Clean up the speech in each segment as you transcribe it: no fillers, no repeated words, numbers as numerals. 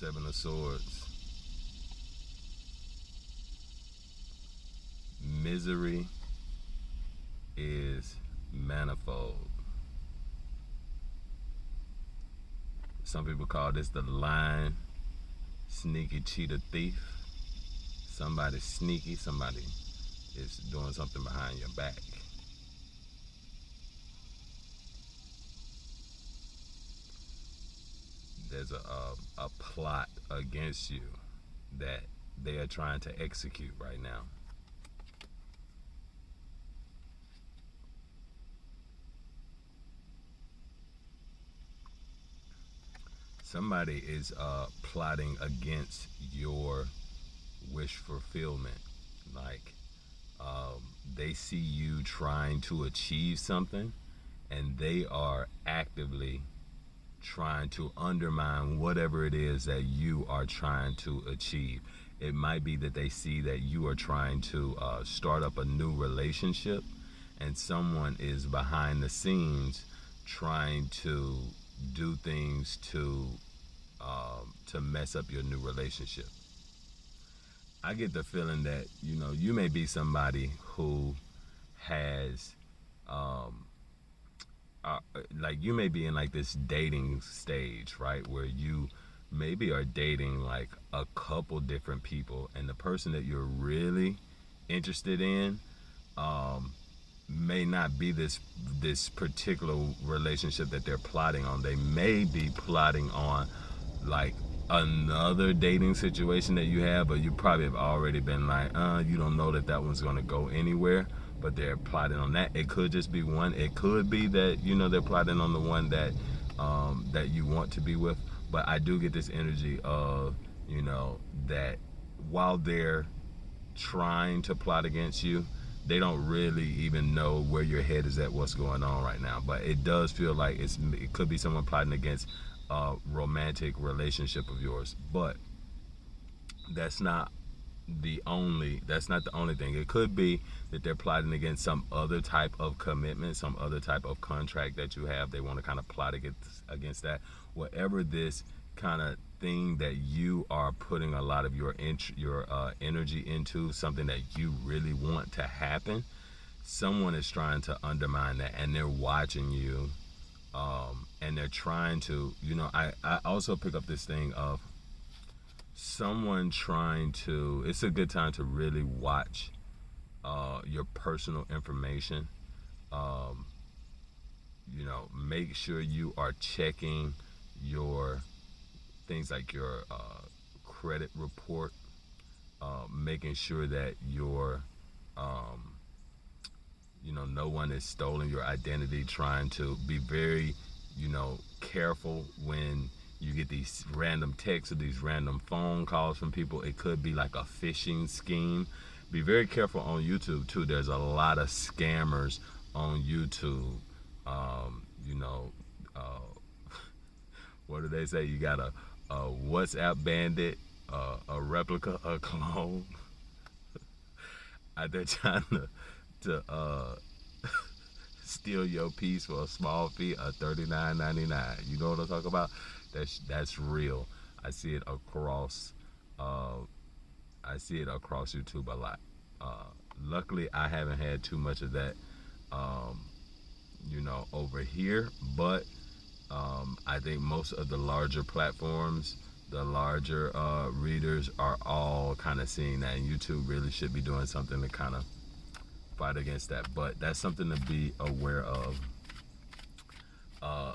Seven of Swords. Misery is manifold. Some people call this the lying, sneaky cheater thief. Somebody sneaky, somebody is doing something behind your back. There's a plot against you that they are trying to execute right now. Somebody is plotting against your wish fulfillment. Like they see you trying to achieve something, and they are actively trying to undermine whatever it is that you are trying to achieve. It might be that they see that you are trying to start up a new relationship, and someone is behind the scenes trying to do things to mess up your new relationship. I get the feeling that you may be somebody who has like you may be in like this dating stage, right, where you maybe are dating like a couple different people, and the person that you're really interested in may not be this particular relationship that they're plotting on. They may be plotting on like another dating situation that you have, but you probably have already been like, you don't know that one's going to go anywhere, but they're plotting on that. It could just be one. It could be that they're plotting on the one that that you want to be with. But I do get this energy of that while they're trying to plot against you, they don't really even know where your head is at, what's going on right now. But it does feel like it could be someone plotting against a romantic relationship of yours. But that's not the only thing. It could be that they're plotting against some other type of commitment, some other type of contract that you have. They want to kind of plot against that. Whatever this kind of thing that you are putting a lot of your energy into, something that you really want to happen, someone is trying to undermine that, and they're watching you, and they're trying to, I also pick up this thing of someone trying to, it's a good time to really watch your personal information. Make sure you are checking your things like your credit report, making sure that your no one is stolen your identity, trying to be very careful when you get these random texts or these random phone calls from people. It could be like a phishing scheme. Be very careful on YouTube too. There's a lot of scammers on YouTube. What do they say? You got a WhatsApp bandit, a replica, a clone. They're trying to steal your piece for a small fee of $39.99. You know what I'm talking about? That's real. I see it across YouTube a lot. Luckily, I haven't had too much of that, over here. But I think most of the larger platforms, the larger readers are all kind of seeing that, and YouTube really should be doing something to kind of fight against that. But that's something to be aware of.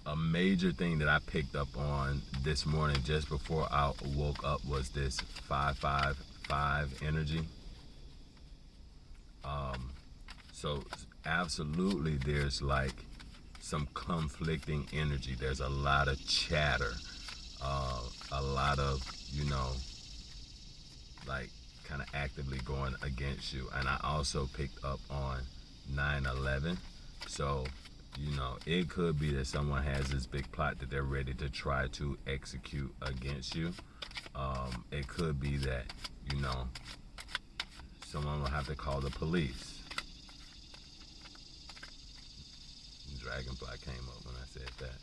A major thing that I picked up on this morning just before I woke up was this 555 energy. So absolutely there's like some conflicting energy. There's a lot of chatter, a lot of like kind of actively going against you. And I also picked up on 9/11. So it could be that someone has this big plot that they're ready to try to execute against you. It could be that someone will have to call the police. Dragonfly came up when I said that.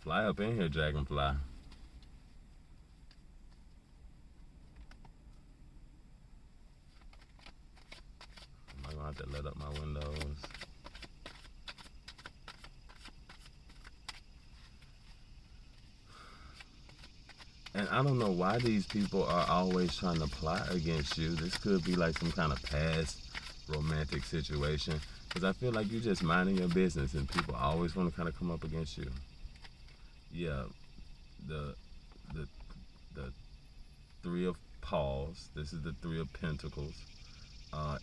Fly up in here, Dragonfly. Am I gonna have to let up my windows? And I don't know why these people are always trying to plot against you. This could be like some kind of past romantic situation. Because I feel like you're just minding your business and people always want to kind of come up against you. Yeah, the the the three of paws. This is the three of pentacles.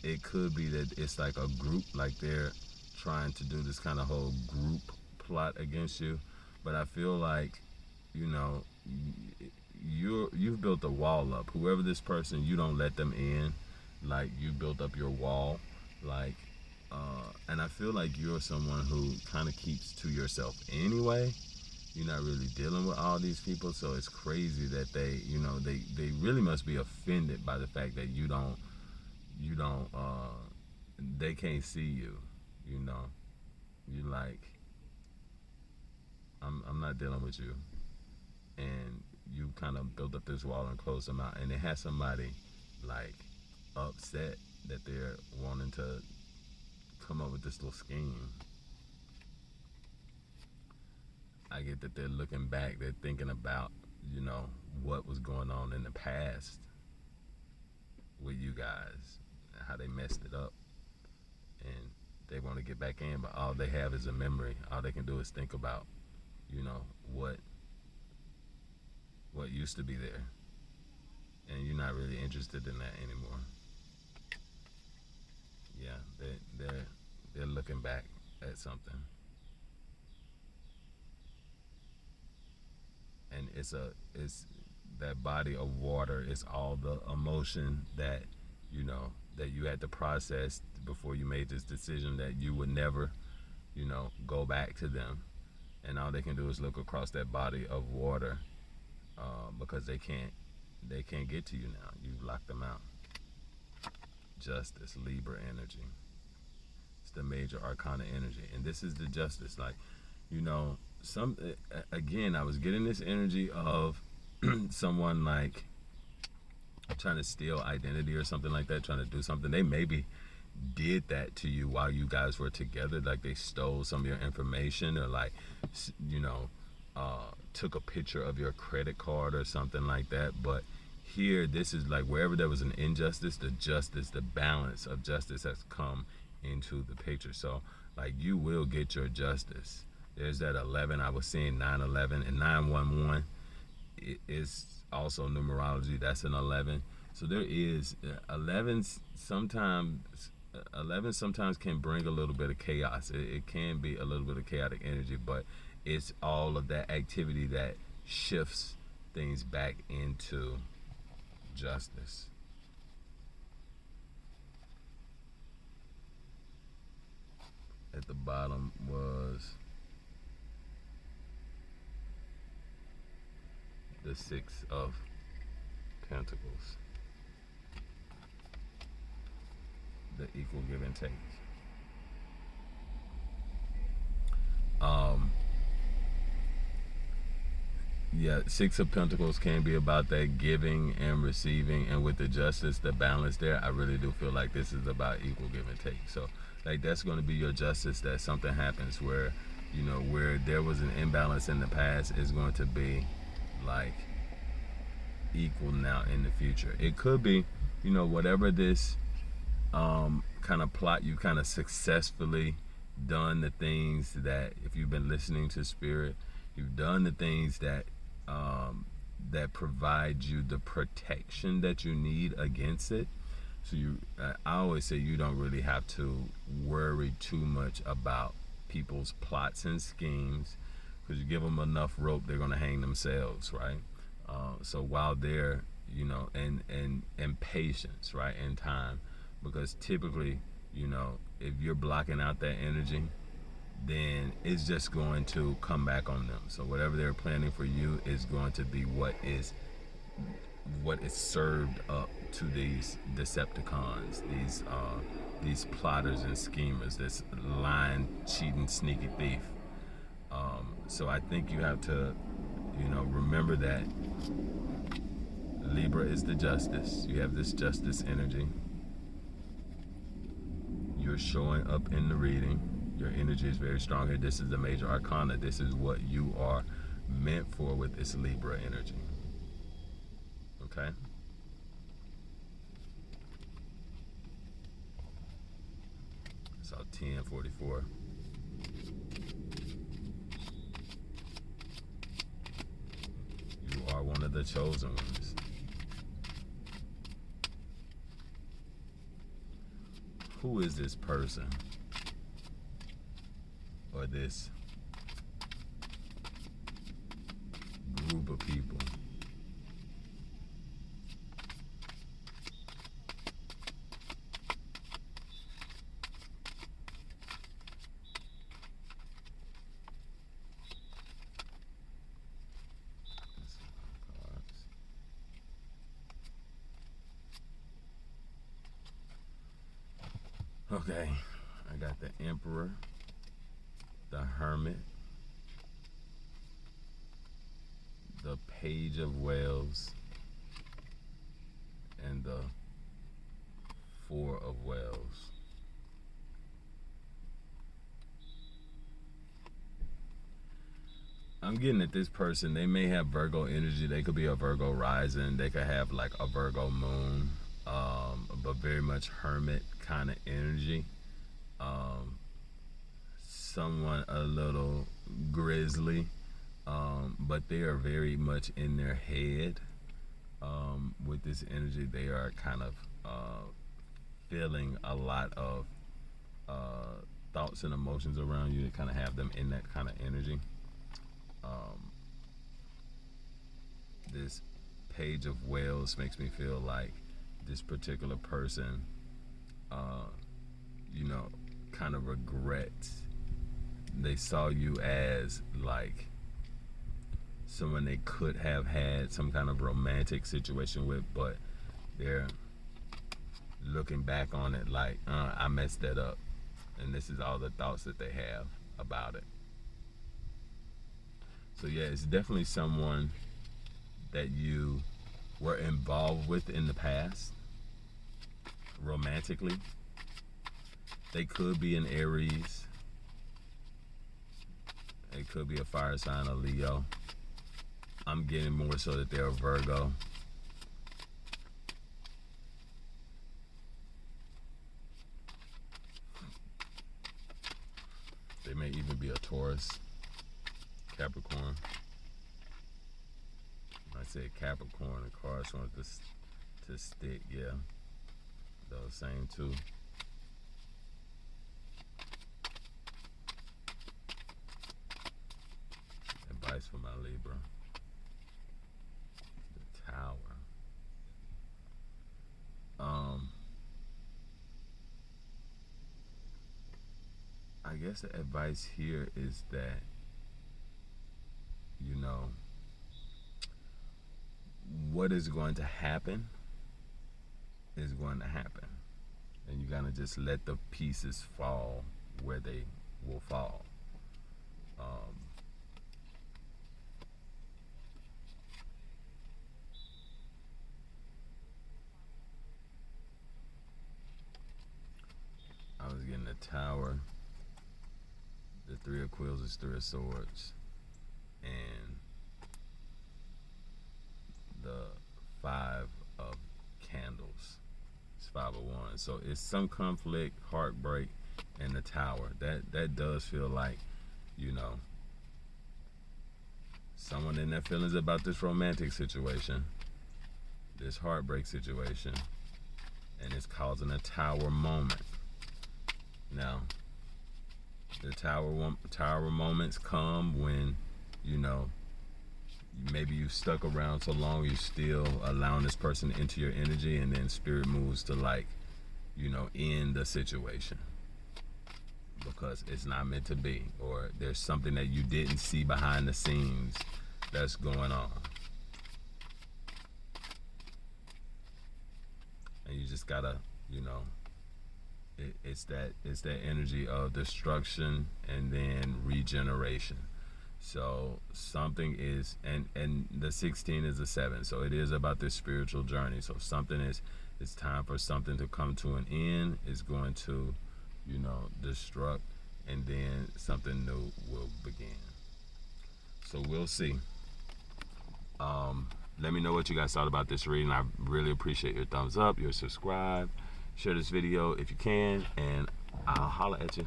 It could be that it's like a group, like they're trying to do this kind of whole group plot against you. But I feel like, you know, you've built a wall up. Whoever this person, you don't let them in. Like you built up your wall, like, and I feel like you're someone who kind of keeps to yourself anyway. You're not really dealing with all these people, so it's crazy that they really must be offended by the fact that they can't see you. You know, you like, I'm not dealing with you, and you kind of build up this wall and close them out, and it has somebody like upset that they're wanting to come up with this little scheme. I get that they're looking back, they're thinking about, what was going on in the past with you guys, how they messed it up, and they want to get back in, but all they have is a memory. All they can do is think about, what used to be there, and you're not really interested in that anymore. Yeah, they're looking back at something, and it's that body of water. It's all the emotion that that you had to process before you made this decision that you would never go back to them, and all they can do is look across that body of water, because they can't get to you now. You've locked them out. Justice, Libra energy. It's the major arcana energy, and this is the justice. Like, some again, I was getting this energy of someone like trying to steal identity or something like that, trying to do something. They maybe did that to you while you guys were together, like they stole some of your information, or like took a picture of your credit card or something like that. But here, this is like wherever there was an injustice, the balance of justice has come into the picture. So like you will get your justice. There's that 11. I was seeing 911 and 911 is also numerology. That's an 11. So there is 11 sometimes. 11 sometimes can bring a little bit of chaos. It can be a little bit of chaotic energy, but it's all of that activity that shifts things back into justice. At the bottom was the Six of Pentacles. The equal give and take. Yeah, Six of Pentacles can be about that giving and receiving, and with the justice, the balance there, I really do feel like this is about equal give and take. So like that's going to be your justice, that something happens where where there was an imbalance in the past is going to be like equal now in the future. It could be whatever this kind of plot, you kind of successfully done the things that, if you've been listening to spirit, you've done the things that that provide you the protection that you need against it. So I always say you don't really have to worry too much about people's plots and schemes, because you give them enough rope, they're going to hang themselves, right? So while they're and patience, right, and time, because typically if you're blocking out that energy, then it's just going to come back on them. So whatever they're planning for you is going to be what is served up to these Decepticons, these plotters and schemers, this lying, cheating, sneaky thief. So I think you have to, remember that Libra is the justice. You have this justice energy. You're showing up in the reading. Your energy is very strong here. This is the major arcana. This is what you are meant for with this Libra energy. Okay? So 1044. You are one of the chosen ones. Who is this person? Or this group of people? Okay, I got the Emperor, the Hermit, the Page of Wales, and the Four of Wales. I'm getting at this person, they may have Virgo energy. They could be a Virgo rising. They could have like a Virgo moon, but very much Hermit kind of energy. Someone a little grizzly, but they are very much in their head. With this energy, they are kind of feeling a lot of thoughts and emotions around you that kind of have them in that kind of energy. This Page of Wales makes me feel like this particular person, kind of regrets. They saw you as like someone they could have had some kind of romantic situation with, but they're looking back on it like, I messed that up. And this is all the thoughts that they have about it. So yeah, it's definitely someone that you were involved with in the past, romantically. They could be an Aries. It could be a fire sign, a Leo. I'm getting more so that they're a Virgo. They may even be a Taurus, Capricorn. I say Capricorn, the cards want to stick, yeah. Those same two. Advice for my Libra. The Tower. I guess the advice here is that, what is going to happen is going to happen. And you gotta just let the pieces fall where they will fall. I was getting the Tower, the Three of Quills is Three of Swords, and the Five of Candles. It's 5 of Wands. So it's some conflict, heartbreak, and the Tower. That does feel like, someone in their feelings about this romantic situation, this heartbreak situation, and it's causing a Tower moment. Now, the Tower moments come when, maybe you stuck around so long, you're still allowing this person into your energy, and then spirit moves to end the situation because it's not meant to be, or there's something that you didn't see behind the scenes that's going on, and you just gotta, it's that energy of destruction and then regeneration. So something is, and the 16 is a 7. So it is about this spiritual journey. So something is, it's time for something to come to an end. It's going to, destruct, and then something new will begin. So we'll see. Let me know what you guys thought about this reading. I really appreciate your thumbs up, your subscribe, share this video if you can, and I'll holler at you.